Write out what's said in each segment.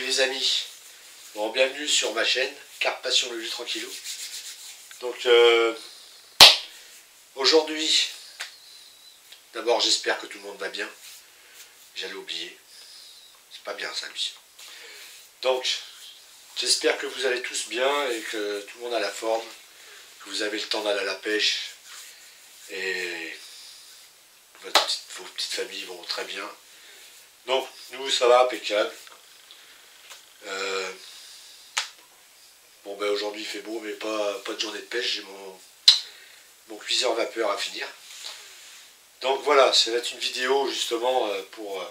les amis, bon, bienvenue sur ma chaîne, Carpe Passion le jus tranquillou. Donc aujourd'hui, d'abord j'espère que tout le monde va bien. J'allais oublier, c'est pas bien ça lui. Donc j'espère que vous allez tous bien et que tout le monde a la forme, que vous avez le temps d'aller à la pêche et vos petites familles vont très bien. Donc nous ça va impeccable. Bon ben aujourd'hui il fait beau mais pas de journée de pêche, j'ai mon cuiseur vapeur à finir. Donc voilà, ça va être une vidéo justement pour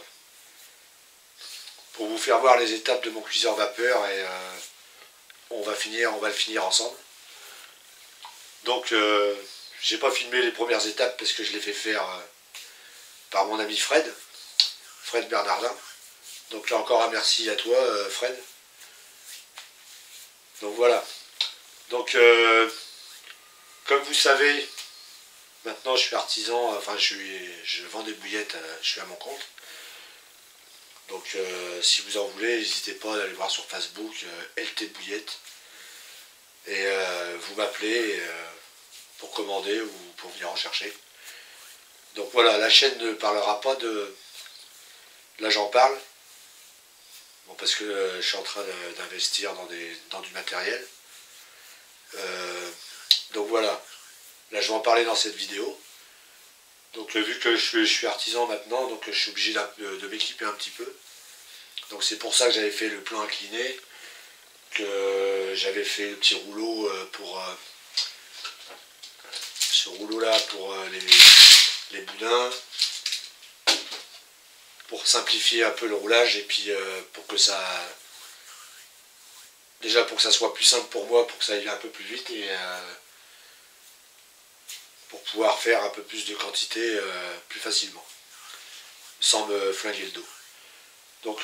vous faire voir les étapes de mon cuiseur vapeur et on va le finir ensemble. Donc j'ai pas filmé les premières étapes parce que je l'ai fait faire par mon ami Fred Bernardin. Donc là encore un merci à toi Fred. Donc voilà. Donc comme vous savez, maintenant je suis artisan, enfin je vends des bouillettes, je suis à mon compte. Donc si vous en voulez, n'hésitez pas à aller voir sur Facebook, LT Bouillette. Et vous m'appelez pour commander ou pour venir en chercher. Donc voilà, la chaîne ne parlera pas de... Là j'en parle. Bon, parce que je suis en train d'investir dans du matériel. Donc voilà, là je vais en parler dans cette vidéo. Donc vu que je suis artisan maintenant, donc je suis obligé de m'équiper un petit peu. Donc c'est pour ça que j'avais fait le plan incliné, que j'avais fait le petit rouleau pour... ce rouleau là pour les boudins. Pour simplifier un peu le roulage et puis pour que ça... Déjà pour que ça soit plus simple pour moi, pour que ça aille un peu plus vite et pour pouvoir faire un peu plus de quantité plus facilement, sans me flinguer le dos. Donc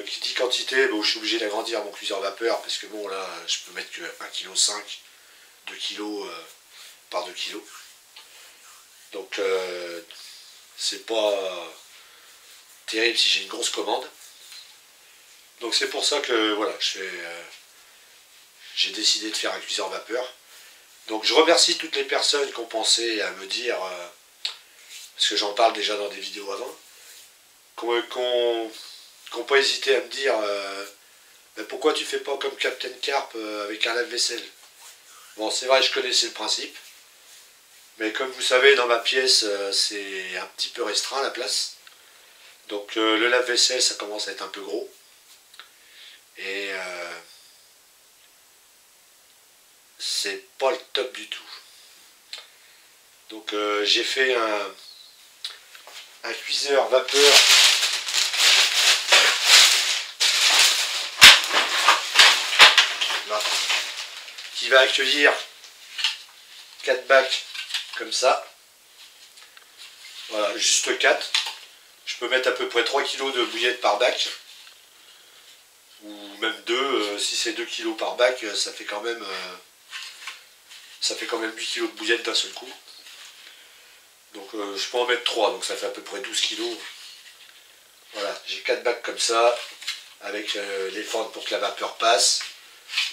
qui dit quantité, bon, je suis obligé d'agrandir mon cuiseur vapeur parce que bon là je peux mettre que 1,5 kg, 2 kg par 2 kg. Donc c'est pas terrible si j'ai une grosse commande. Donc c'est pour ça que voilà, j'ai décidé de faire un cuiseur vapeur. Donc je remercie toutes les personnes qui ont pensé à me dire, parce que j'en parle déjà dans des vidéos avant, qui n'ont pas hésité à me dire pourquoi tu fais pas comme Captain Carp avec un lave-vaisselle. Bon c'est vrai, je connaissais le principe, mais comme vous savez dans ma pièce c'est un petit peu restreint la place. Donc le lave-vaisselle ça commence à être un peu gros. Et c'est pas le top du tout. Donc j'ai fait un cuiseur vapeur là, qui va accueillir 4 bacs comme ça. Voilà, juste 4. Je peux mettre à peu près 3 kg de bouillettes par bac. Ou même 2, si c'est 2 kg par bac, ça fait quand même 8 kg de bouillettes d'un seul coup. Donc je peux en mettre 3, donc ça fait à peu près 12 kg. Voilà, j'ai 4 bacs comme ça, avec les fentes pour que la vapeur passe.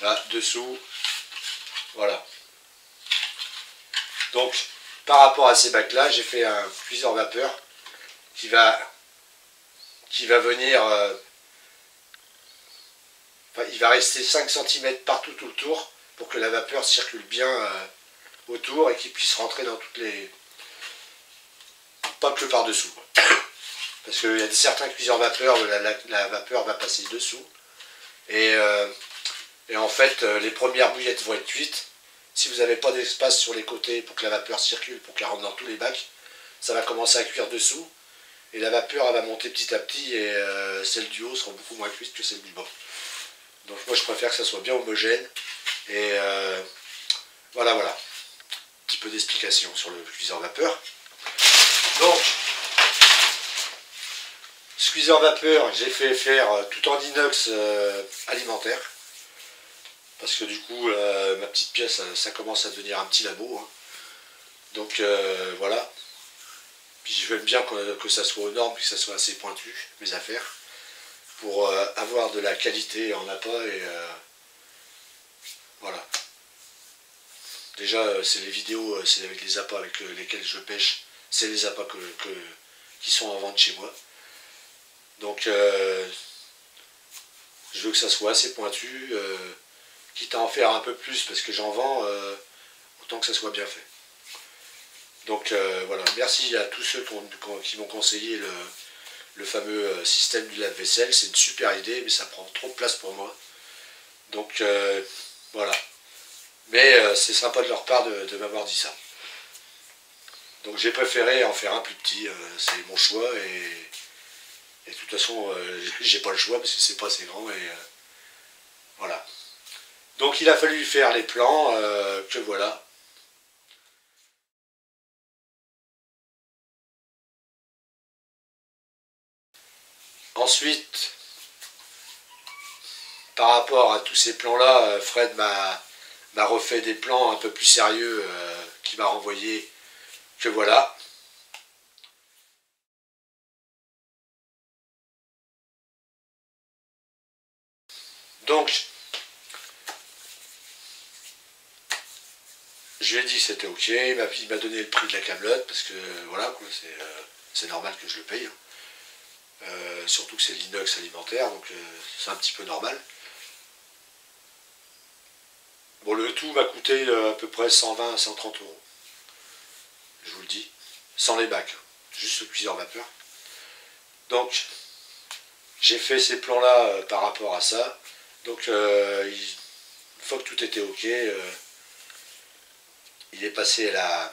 Là, dessous. Voilà. Donc, par rapport à ces bacs-là, j'ai fait un cuiseur vapeur qui va venir... enfin, il va rester 5 cm partout tout le tour pour que la vapeur circule bien autour et qu'il puisse rentrer dans toutes les... Pas que par dessous. Parce qu'il y a certains cuiseurs vapeur où la vapeur va passer dessous. Et en fait, les premières bouillettes vont être cuites. Si vous n'avez pas d'espace sur les côtés pour que la vapeur circule, pour qu'elle rentre dans tous les bacs, ça va commencer à cuire dessous. Et la vapeur, elle va monter petit à petit et celle du haut sera beaucoup moins cuite que celle du bas. Donc moi, je préfère que ça soit bien homogène. Et voilà. Un petit peu d'explication sur le cuiseur vapeur. Donc, ce cuiseur vapeur, j'ai fait faire tout en inox alimentaire. Parce que du coup, ma petite pièce, ça commence à devenir un petit labo. Hein. Donc voilà. Puis j'aime bien que ça soit aux normes, que ça soit assez pointu, mes affaires. pour avoir de la qualité en appât et voilà. Déjà c'est les vidéos, c'est avec les appâts avec lesquels je pêche, c'est les appâts qui sont en vente chez moi. Donc je veux que ça soit assez pointu, quitte à en faire un peu plus parce que j'en vends, autant que ça soit bien fait. Donc voilà, merci à tous ceux qui m'ont conseillé le fameux système du lave-vaisselle. C'est une super idée, mais ça prend trop de place pour moi. Donc voilà. Mais c'est sympa de leur part de m'avoir dit ça. Donc j'ai préféré en faire un plus petit, c'est mon choix et de toute façon j'ai pas le choix parce que c'est pas assez grand et voilà. Donc il a fallu faire les plans, que voilà. Ensuite, par rapport à tous ces plans-là, Fred m'a refait des plans un peu plus sérieux, qui m'a renvoyé, que voilà. Donc, je lui ai dit que c'était ok, il m'a donné le prix de la camelote, parce que voilà, c'est normal que je le paye. Surtout que c'est l'inox alimentaire, donc c'est un petit peu normal. Bon, le tout m'a coûté à peu près 120 à 130 euros. Je vous le dis, sans les bacs, juste le cuiseur vapeur. Donc, j'ai fait ces plans-là par rapport à ça. Donc, une fois que tout était ok, il est passé à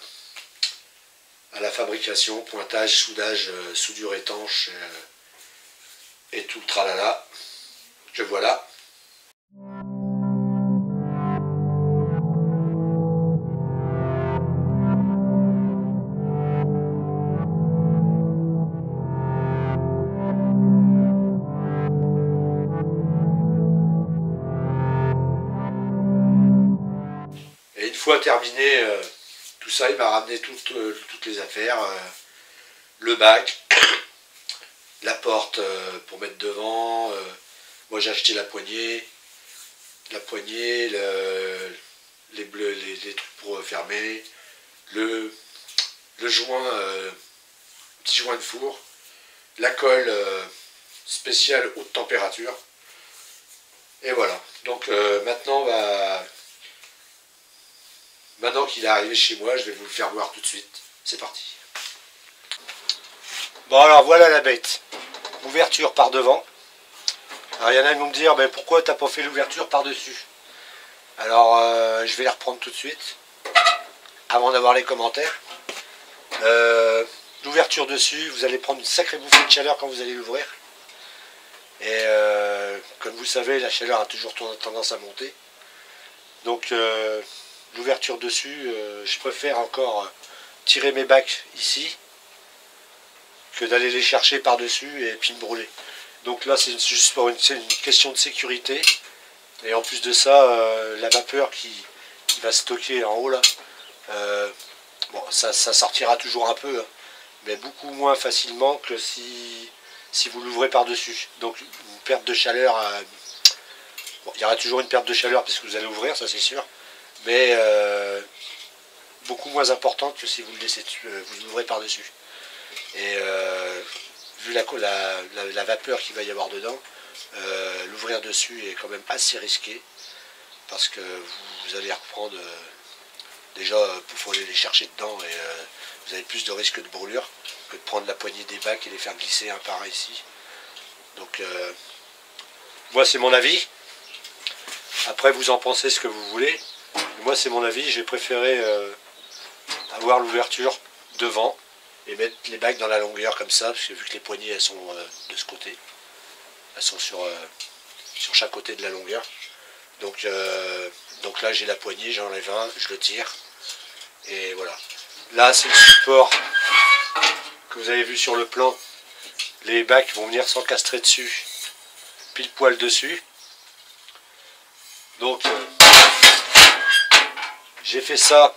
la fabrication, pointage, soudage, soudure étanche et tout le tralala. Que voilà. Et une fois terminé tout ça, il m'a ramené toutes les affaires, le bac, la porte pour mettre devant, moi j'ai acheté la poignée, les trucs pour fermer, le joint, petit joint de four, la colle spéciale haute température, et voilà. Donc maintenant qu'il est arrivé chez moi, je vais vous le faire voir tout de suite. C'est parti. Bon alors voilà la bête. Ouverture par devant. Alors il y en a qui vont me dire ben, pourquoi t'as pas fait l'ouverture par dessus. Alors je vais la reprendre tout de suite. Avant d'avoir les commentaires. L'ouverture dessus, vous allez prendre une sacrée bouffée de chaleur quand vous allez l'ouvrir. Et comme vous le savez, la chaleur a toujours tendance à monter. Donc l'ouverture dessus, je préfère encore tirer mes bacs ici que d'aller les chercher par-dessus et puis me brûler. Donc là c'est juste pour une question de sécurité. Et en plus de ça, la vapeur qui va stocker en haut là, bon, ça sortira toujours un peu, hein, mais beaucoup moins facilement que si vous l'ouvrez par-dessus. Donc une perte de chaleur, bon, il y aura toujours une perte de chaleur puisque vous allez ouvrir, ça c'est sûr, mais beaucoup moins importante que si vous le laissez vous l'ouvrez par-dessus. Et vu la vapeur qu'il va y avoir dedans, l'ouvrir dessus est quand même assez risqué parce que vous allez reprendre déjà il faut aller les chercher dedans et vous avez plus de risque de brûlure que de prendre la poignée des bacs et les faire glisser un par un ici. Donc moi c'est mon avis, après vous en pensez ce que vous voulez. Moi c'est mon avis, j'ai préféré avoir l'ouverture devant et mettre les bacs dans la longueur comme ça, parce que vu que les poignées elles sont de ce côté, elles sont sur chaque côté de la longueur. Donc là j'ai la poignée, j'enlève un, je le tire, et voilà. Là c'est le support que vous avez vu sur le plan, les bacs vont venir s'encastrer dessus, pile poil dessus. Donc j'ai fait ça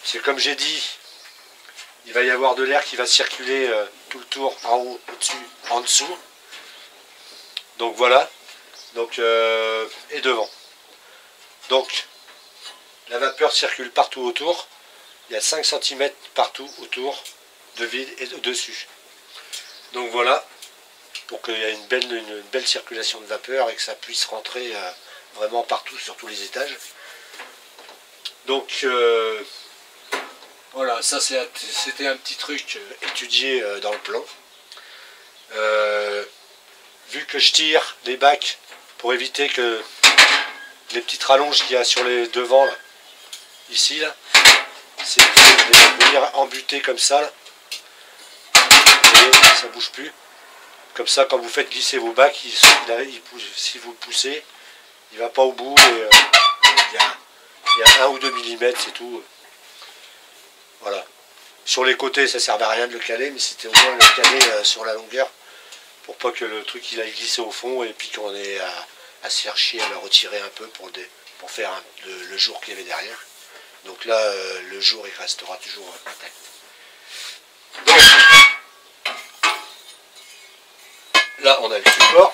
c'est comme j'ai dit, il va y avoir de l'air qui va circuler tout le tour, en haut, au-dessus, en dessous. Donc voilà, donc, et devant. Donc la vapeur circule partout autour. Il y a 5 cm partout autour de vide et au-dessus. Donc voilà, pour qu'il y ait une belle circulation de vapeur et que ça puisse rentrer vraiment partout sur tous les étages. Donc voilà, ça c'était un petit truc étudié dans le plan. Vu que je tire les bacs pour éviter que les petites rallonges qu'il y a sur les devants là, ici là, c'est de venir embuter comme ça là. Vous voyez, ça bouge plus. Comme ça, quand vous faites glisser vos bacs, si vous le poussez, il ne va pas au bout. Et, il y a 1 ou 2 mm, c'est tout. Voilà. Sur les côtés, ça ne servait à rien de le caler, mais c'était au moins le caler sur la longueur pour pas que le truc il aille glisser au fond et puis qu'on ait à se faire chier à le retirer un peu pour faire le jour qu'il y avait derrière. Donc là, le jour il restera toujours intact. Donc, là, on a le support.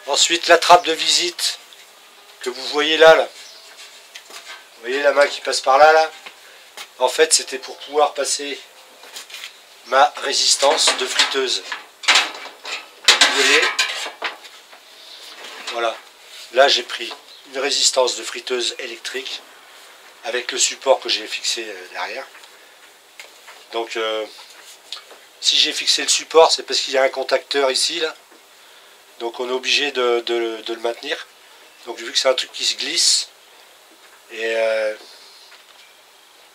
Ensuite, la trappe de visite que vous voyez là. Vous voyez la main qui passe par là, là. En fait, c'était pour pouvoir passer ma résistance de friteuse. Comme vous voyez, voilà. Là, j'ai pris une résistance de friteuse électrique avec le support que j'ai fixé derrière. Donc, si j'ai fixé le support, c'est parce qu'il y a un contacteur ici, là. Donc on est obligé de le maintenir. Donc vu que c'est un truc qui se glisse, et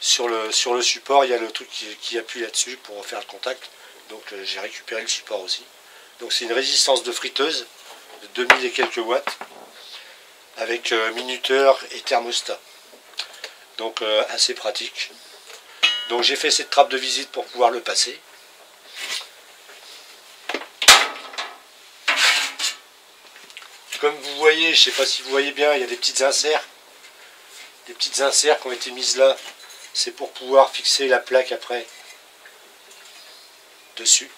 sur le support, il y a le truc qui appuie là-dessus pour faire le contact. Donc j'ai récupéré le support aussi. Donc c'est une résistance de friteuse de 2000 et quelques watts, avec minuteur et thermostat. Donc assez pratique. Donc j'ai fait cette trappe de visite pour pouvoir le passer. Comme vous voyez, je ne sais pas si vous voyez bien, il y a des petites inserts. Des petites inserts qui ont été mises là. C'est pour pouvoir fixer la plaque après dessus.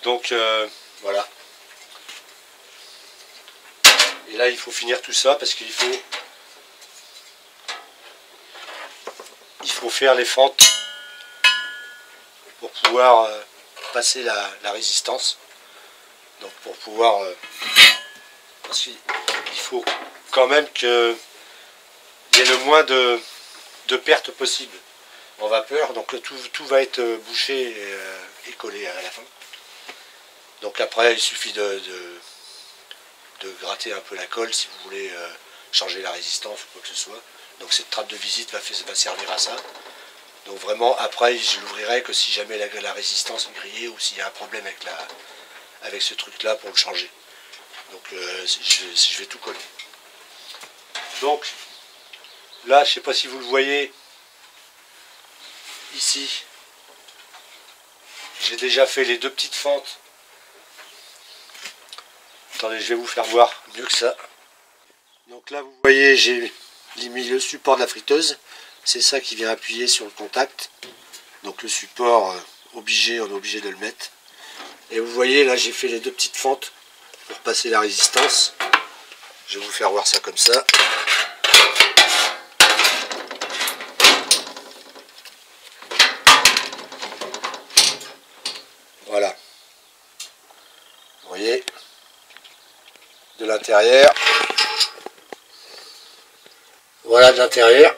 Donc voilà. Et là il faut finir tout ça parce qu'il faut faire les fentes pour pouvoir passer la résistance. Donc pour pouvoir parce qu'il faut quand même qu'il y ait le moins de pertes possible en vapeur. Donc tout va être bouché et collé à la fin. Donc après il suffit de gratter un peu la colle si vous voulez changer la résistance ou quoi que ce soit. Donc cette trappe de visite va servir à ça. Donc vraiment après je l'ouvrirai que si jamais la résistance est grillée ou s'il y a un problème avec ce truc là pour le changer. Donc je vais tout coller. Donc là je ne sais pas si vous le voyez ici, j'ai déjà fait les 2 petites fentes. Attendez, je vais vous faire voir mieux que ça. Donc là vous voyez, j'ai mis le support de la friteuse, c'est ça qui vient appuyer sur le contact. Donc le support on est obligé de le mettre. Et vous voyez là j'ai fait les 2 petites fentes pour passer la résistance. Je vais vous faire voir ça comme ça. Voilà. Vous voyez, de l'intérieur. Voilà de l'intérieur.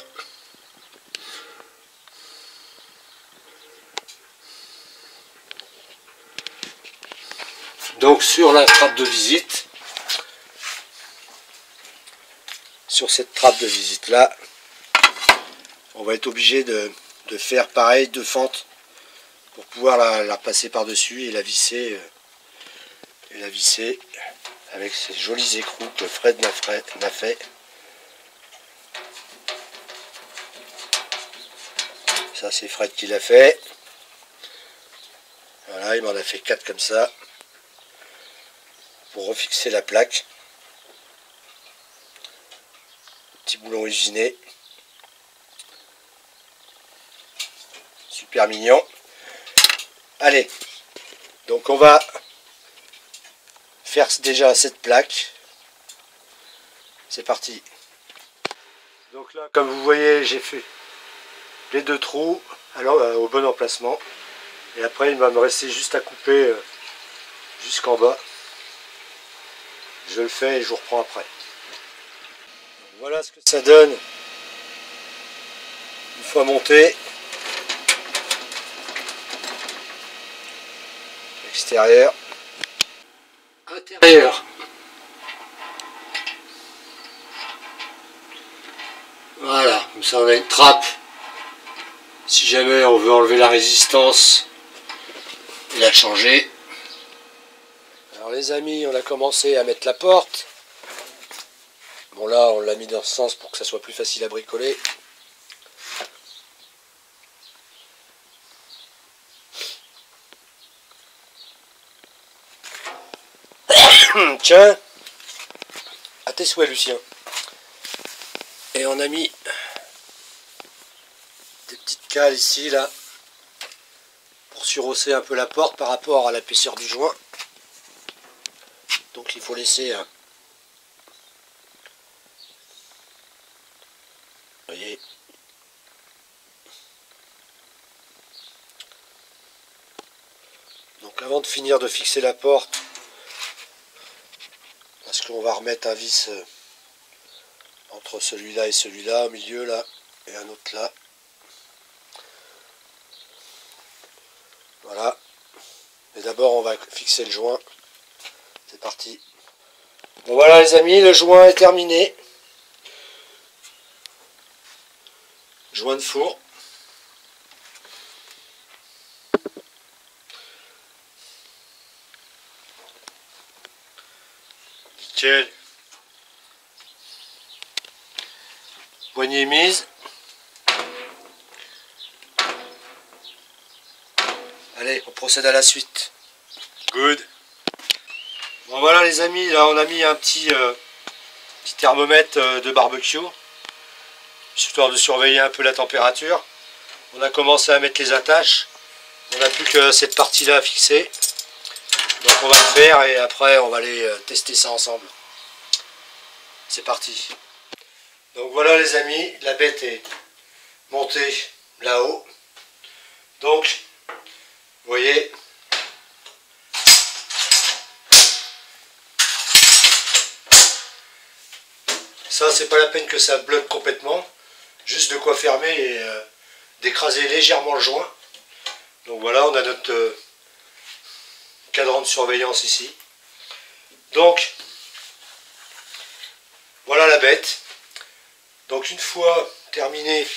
Donc sur la trappe de visite, sur cette trappe de visite là, on va être obligé de faire pareil 2 fentes pour pouvoir la passer par dessus et la visser avec ces jolis écrous que Fred m'a fait. Ça c'est Fred qui l'a fait. Voilà, il m'en a fait 4 comme ça pour refixer la plaque. Petit boulon usiné. super mignon. Allez, donc on va faire déjà cette plaque. C'est parti. Donc là, comme vous voyez, j'ai fait les 2 trous alors, au bon emplacement. Et après, il va me rester juste à couper jusqu'en bas. Je le fais et je vous reprends après. Voilà ce que ça donne une fois monté. Extérieur. Intérieur. Voilà, comme ça on a une trappe. Si jamais on veut enlever la résistance et la changer. Alors les amis, on a commencé à mettre la porte. Bon là, on l'a mis dans ce sens pour que ça soit plus facile à bricoler. Tiens, à tes souhaits Lucien. Et on a mis des petites cales ici, là, pour surhausser un peu la porte par rapport à l'épaisseur du joint. Donc il faut laisser un... Vous voyez. Donc avant de finir de fixer la porte, parce qu'on va remettre un vis entre celui-là et celui-là, au milieu là, et un autre là. Voilà. Mais d'abord on va fixer le joint. C'est parti. Bon voilà les amis, le joint est terminé. Joint de four. Nickel. Poignée mise. Allez, on procède à la suite. Good. Bon voilà les amis, là on a mis un petit thermomètre de barbecue, histoire de surveiller un peu la température. On a commencé à mettre les attaches. On n'a plus que cette partie-là à fixer. Donc on va le faire et après on va aller tester ça ensemble. C'est parti. Donc voilà les amis, la bête est montée là-haut. Donc, vous voyez, ça c'est pas la peine que ça bloque complètement. Juste de quoi fermer et d'écraser légèrement le joint. Donc voilà, on a notre cadran de surveillance ici. Donc, voilà la bête. Donc une fois terminé,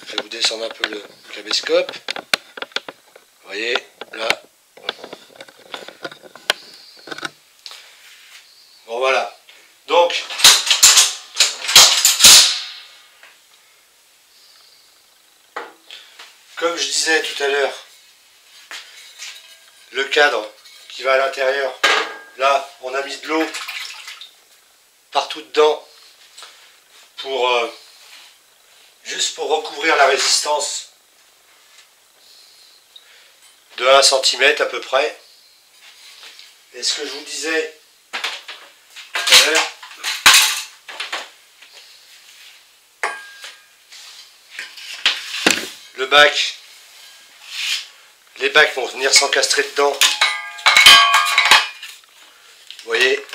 je vais vous descendre un peu le caméscope. Vous voyez, là. Bon voilà. Donc, comme je disais tout à l'heure, le cadre qui va à l'intérieur, là on a mis de l'eau partout dedans pour juste pour recouvrir la résistance de 1 cm à peu près. Et ce que je vous disais tout à l'heure, le bac, les bacs vont venir s'encastrer dedans. Vous voyez,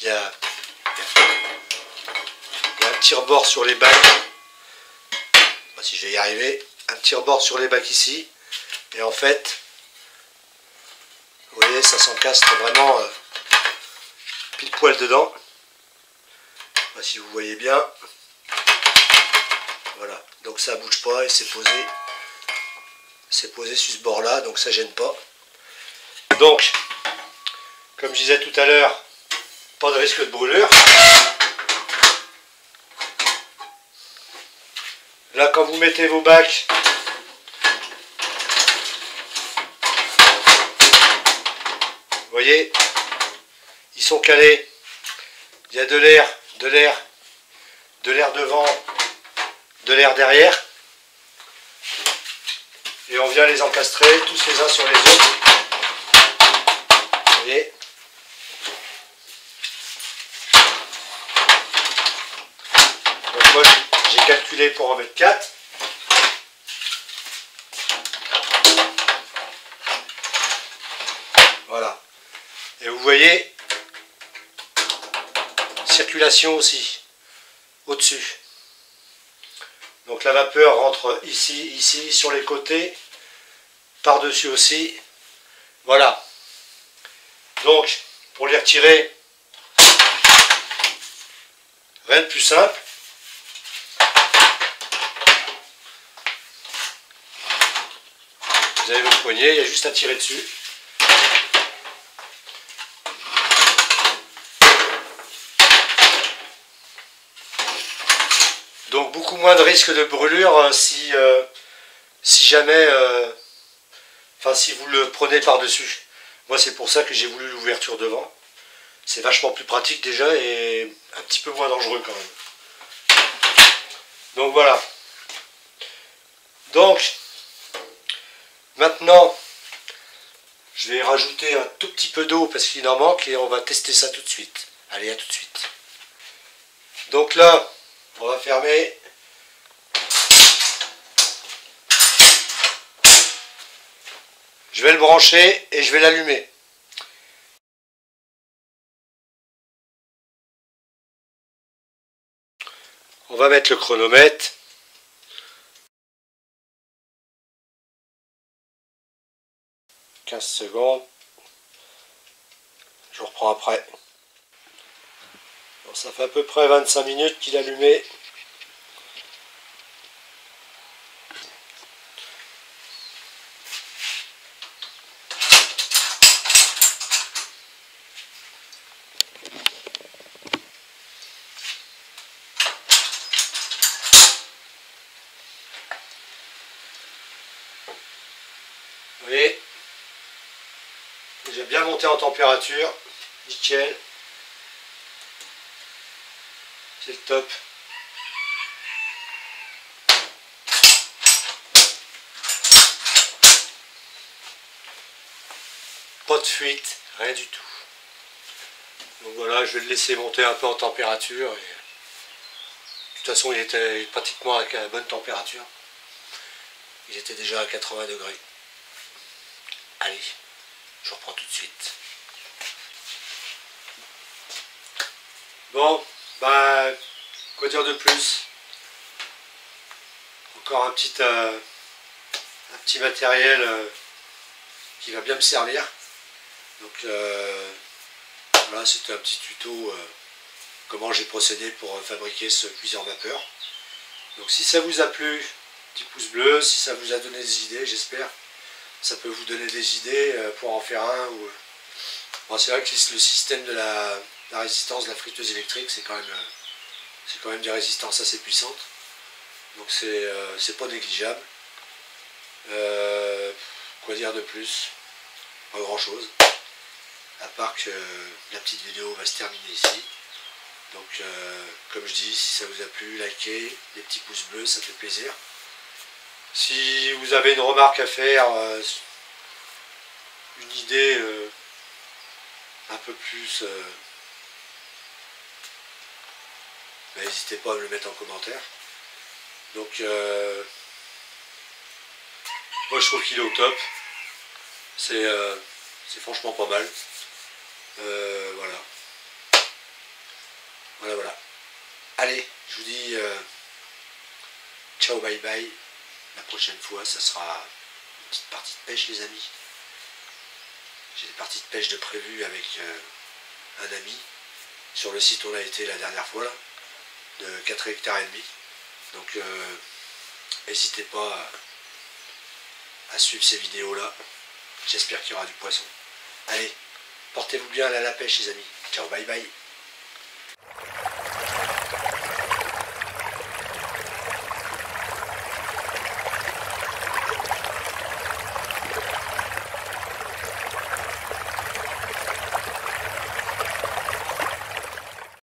il y a un petit rebord sur les bacs. Si je vais y arriver, un petit rebord sur les bacs ici. Et en fait, vous voyez, ça s'encastre vraiment pile poil dedans. Si vous voyez bien. Voilà, donc ça bouge pas et c'est posé sur ce bord là, donc ça gêne pas. Donc, comme je disais tout à l'heure, pas de risque de brûlure. Là, quand vous mettez vos bacs, vous voyez, ils sont calés. Il y a de l'air de l'air devant, de l'air derrière. Et on vient les encastrer tous les uns sur les autres. Vous voyez ? Donc moi j'ai calculé pour en mettre 4. Voilà. Et vous voyez, circulation aussi, au-dessus. Donc la vapeur rentre ici, ici, sur les côtés, par-dessus aussi. Voilà. Donc, pour les retirer, rien de plus simple. Vous avez votre poignet, il y a juste à tirer dessus. Donc beaucoup moins de risque de brûlure si jamais, si vous le prenez par-dessus. Moi c'est pour ça que j'ai voulu l'ouverture devant. C'est vachement plus pratique déjà et un petit peu moins dangereux quand même. Donc voilà. Donc maintenant je vais rajouter un tout petit peu d'eau parce qu'il en manque et on va tester ça tout de suite. Allez, à tout de suite. Donc là, on va fermer. Je vais le brancher et je vais l'allumer. On va mettre le chronomètre. « 15 secondes. Je reprends après. Bon, ça fait à peu près 25 minutes qu'il est allumé. Vous voyez, j'ai bien monté en température, nickel, c'est le top. Pas de fuite, rien du tout. Donc voilà, je vais le laisser monter un peu en température. Et de toute façon, il était pratiquement à la bonne température. Il était déjà à 80 degrés. Allez, je reprends tout de suite. Bon, bah, quoi dire de plus? Encore un petit matériel qui va bien me servir. Donc voilà, c'était un petit tuto comment j'ai procédé pour fabriquer ce cuiseur vapeur. Donc si ça vous a plu, petit pouce bleu, si ça vous a donné des idées, j'espère. Ça peut vous donner des idées pour en faire un. Bon, c'est vrai que le système de la résistance de la friteuse électrique, c'est quand même des résistances assez puissantes. Donc c'est pas négligeable. Quoi dire de plus? Pas grand chose. À part que la petite vidéo va se terminer ici. Donc comme je dis, si ça vous a plu, likez, les petits pouces bleus, ça fait plaisir. Si vous avez une remarque à faire, une idée un peu plus, n'hésitez pas à me le mettre en commentaire. Donc moi je trouve qu'il est au top. C'est franchement pas mal. Voilà. Voilà. Allez, je vous dis ciao, bye bye. La prochaine fois, ça sera une petite partie de pêche, les amis. J'ai des parties de pêche de prévues avec un ami. Sur le site où on a été la dernière fois, là, de 4 hectares et demi. Donc, n'hésitez pas à suivre ces vidéos-là. J'espère qu'il y aura du poisson. Allez, portez-vous bien à la pêche, les amis. Ciao, bye bye.